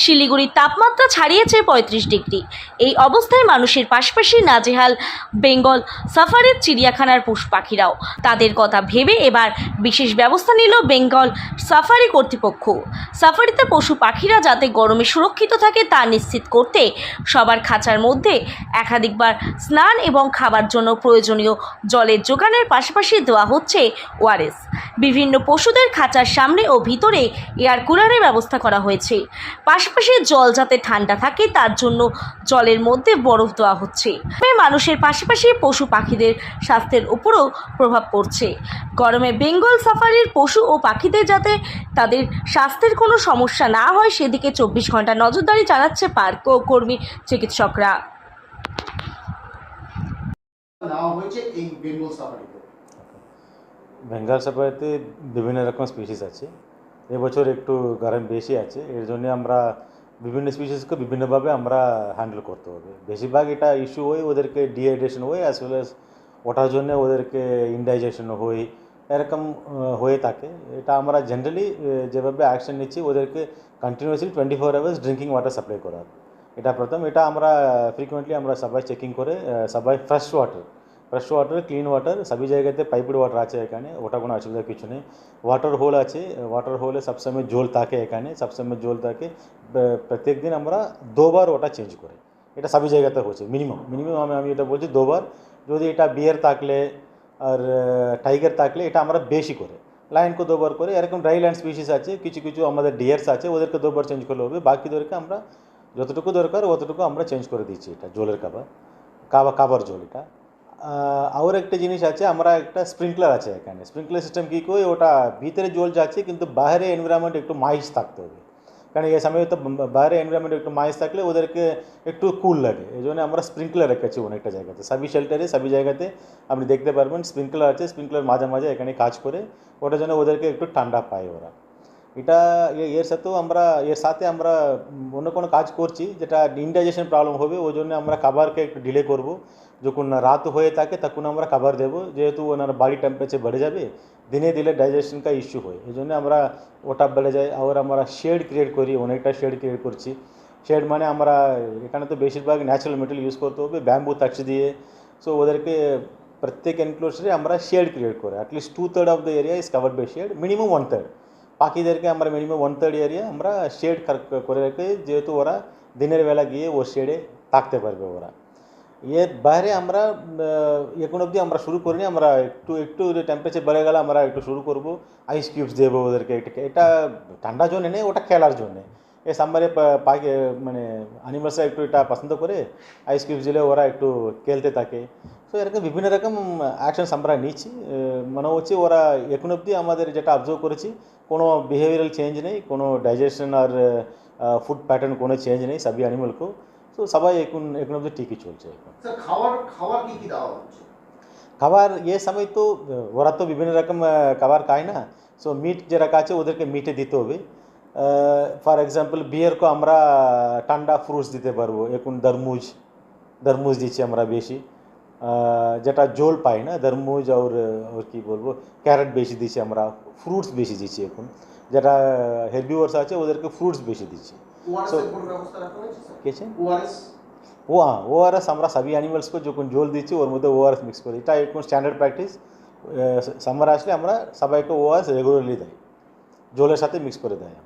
শিলিগুড়ির তাপমাত্রা ছাড়িয়েছে ৩৫ ডিগ্রি। এই অবস্থায় মানুষের পাশাপাশি নাজেহাল বেঙ্গল সাফারির চিড়িয়াখানার পশু পাখিরাও। তাদের কথা ভেবে এবার বিশেষ ব্যবস্থা নিল বেঙ্গল সাফারি কর্তৃপক্ষ। সাফারিতে পশু পাখিরা যাতে গরমে সুরক্ষিত থাকে তা নিশ্চিত করতে সবার খাঁচার মধ্যে একাধিকবার স্নান এবং খাবার জন্য প্রয়োজনীয় জলের যোগানের পাশাপাশি দেওয়া হচ্ছে ওআরএস। বিভিন্ন পশুদের খাঁচার সামনে ও ভিতরে এয়ার কুলারের ব্যবস্থা করা হয়েছে। পাশাপাশি জল যাতে ঠান্ডা থাকে তার জন্য জলের মধ্যে বরফ দেওয়া হচ্ছে। মানুষের পাশাপাশি পশু পাখিদের স্বাস্থ্যের উপরও প্রভাব পড়ছে। গরমে বেঙ্গল সাফারির পশু ও পাখিদের যাতে তাদের স্বাস্থ্যের কোনো সমস্যা না হয় সেদিকে ২৪ ঘন্টা নজরদারি চালাচ্ছে পার্ক ও কর্মী চিকিৎসকরা। বেঙ্গল সাফারিতে বিভিন্ন রকম স্পিসিস আছে। এবছর একটু গরম বেশি আছে, এর জন্য আমরা বিভিন্ন স্পিসিসকে বিভিন্নভাবে আমরা হ্যান্ডেল করতে হবে। বেশিরভাগ এটা ইস্যু হয় ওদেরকে ডিহাইড্রেশন হয়, অ্যাজ ওয়েল অ্যাজ ওটার জন্য ওদেরকে ইনডাইজেশন হয়, এরকম হয়ে থাকে। এটা আমরা জেনারেলি যেভাবে অ্যাকশন নিচ্ছি ওদেরকে continuously 24 hours drinking water supply করার, এটা প্রথম। এটা আমরা ফ্রিকুয়েন্টলি আমরা সবাই চেকিং করে সবাই ফ্রেশ ওয়াটার ক্লিন ওয়াটার সবই জায়গাতে পাইপড ওয়াটার আছে এখানে, ওটা কোনো অসুবিধা কিছু নেই। ওয়াটার হোল আছে, ওয়াটার হোলে সবসময় জল থাকে, এখানে সবসময় জল থাকে। প্রত্যেক দিন আমরা 2 বার ওটা চেঞ্জ করে, এটা সবই জায়গাতে হচ্ছে। মিনিমাম আমি এটা বলছি 2 বার। যদি এটা বিয়ার থাকলে আর টাইগার থাকলে এটা আমরা বেশি করে লাইনকে 2 বার করে। এরকম ড্রাই ল্যান্ড স্পিসিস আছে, কিছু আমাদের ডিয়ার্স আছে, ওদেরকে 2 বার চেঞ্জ করলে হবে। বাকিদেরকে আমরা যতটুকু দরকার অতটুকু আমরা চেঞ্জ করে দিচ্ছি। এটা জলের কাবার জল এটা। আর একটা জিনিস আছে, আমরা একটা স্প্রিংকলার আছে এখানে। স্প্রিংকলার সিস্টেম কী করে, ওটা ভিতরে জল যাচ্ছে কিন্তু বাইরে এনভায়রনমেন্ট একটু মাইস থাকতে হবে, কারণ এই সময় তো বাইরে এনভায়রনমেন্ট একটু মাইস থাকলে ওদেরকে একটু কুল লাগে। এই জন্য আমরা স্প্রিংকলার রেখেছি অনেকটা জায়গাতে, সবই শেল্টারে সবই জায়গাতে আপনি দেখতে পারবেন স্প্রিংকলার আছে। স্প্রিংকলার মাঝে মাঝে এখানে কাজ করে, ওটার জন্য ওদেরকে একটু ঠান্ডা পায় ওরা। এটা এর সাথে আমরা অন্য কোনো কাজ করছি, যেটা ইনডাইজেশন প্রবলেম হবে ওই জন্য আমরা খাবারকে একটু ডিলে করব। যখন রাত হয়ে থাকে তখন আমরা খাবার দেবো, যেহেতু ওনার বডি টেম্পারেচার বেড়ে যাবে, দিনে দিলে ডাইজেশন কা ইস্যু হয়, এই জন্য আমরা ওটা বেড়ে যায়। আর আমরা শেড ক্রিয়েট করি, অনেকটা শেড ক্রিয়েট করছি। শেড মানে আমরা এখানে তো বেশিরভাগ ন্যাচারাল মেটেরিয়াল ইউজ করতে হবে, ব্যাম্বু তাক্স দিয়ে। সো ওদেরকে প্রত্যেক এনক্লোজারে আমরা শেড ক্রিয়েট করে at least 2/3 of the area is covered by shade, minimum 1/3। পাখিদেরকে আমরা মিনিমাম 1/3 এরিয়া আমরা শেড করে রেখে, যেহেতু ওরা দিনের বেলা গিয়ে ও শেডে থাকতে পারবে ওরা। এর বাইরে আমরা এখন অবধি আমরা শুরু করিনি, আমরা একটু টেম্পারেচার বেড়ে গেলে আমরা একটু শুরু করব। আইস কিউবস দেবো ওদেরকে, এটা ঠান্ডার জন্যে নেই, ওটা খেলার জন্যে। এই সাম্বারে পাখি মানে অ্যানিমালসরা একটু এটা পছন্দ করে, আইস কিউবস দিলে ওরা একটু খেলতে থাকে। তো এরকম বিভিন্ন রকম অ্যাকশনস আমরা নিচ্ছি। মনে হচ্ছে ওরা এখন অবধি আমাদের যেটা অবজার্ভ করেছি কোনো বিহেভিয়ারাল চেঞ্জ নেই, কোনো ডাইজেশন আর ফুড প্যাটার্ন কোনো চেঞ্জ নেই সবই অ্যানিমালকেও। তো সবাই এখন অবধি ঠিকই চলছে। এখন খাবার সময় তো ওরা তো বিভিন্ন রকম খাবার খায় না। সো মিট যে রাখা আছে ওদেরকে মিটে দিতে হবে। ফর এক্সাম্পল বিয়ারকে আমরা ঠান্ডা ফ্রুটস দিতে পারবো। এখন তরমুজ দিচ্ছি আমরা বেশি, যেটা জল পায় না, তরমুজ আর কি বলবো ক্যারেট বেশি দিচ্ছি আমরা, ফ্রুটস বেশি দিচ্ছি এখন। যেটা হেরবিওরস আছে ওদেরকে ফ্রুটস বেশি দিচ্ছি। ওআরএস আমরা সবই অ্যানিমালসকে যখন জল দিচ্ছি ওর মধ্যে ওআরএস মিক্স করি, এটা এখন স্ট্যান্ডার্ড প্র্যাকটিস। সামার আসলে আমরা সবাইকে ওআরএস রেগুলারলি দেয়, জলের সাথে মিক্স করে দেয়।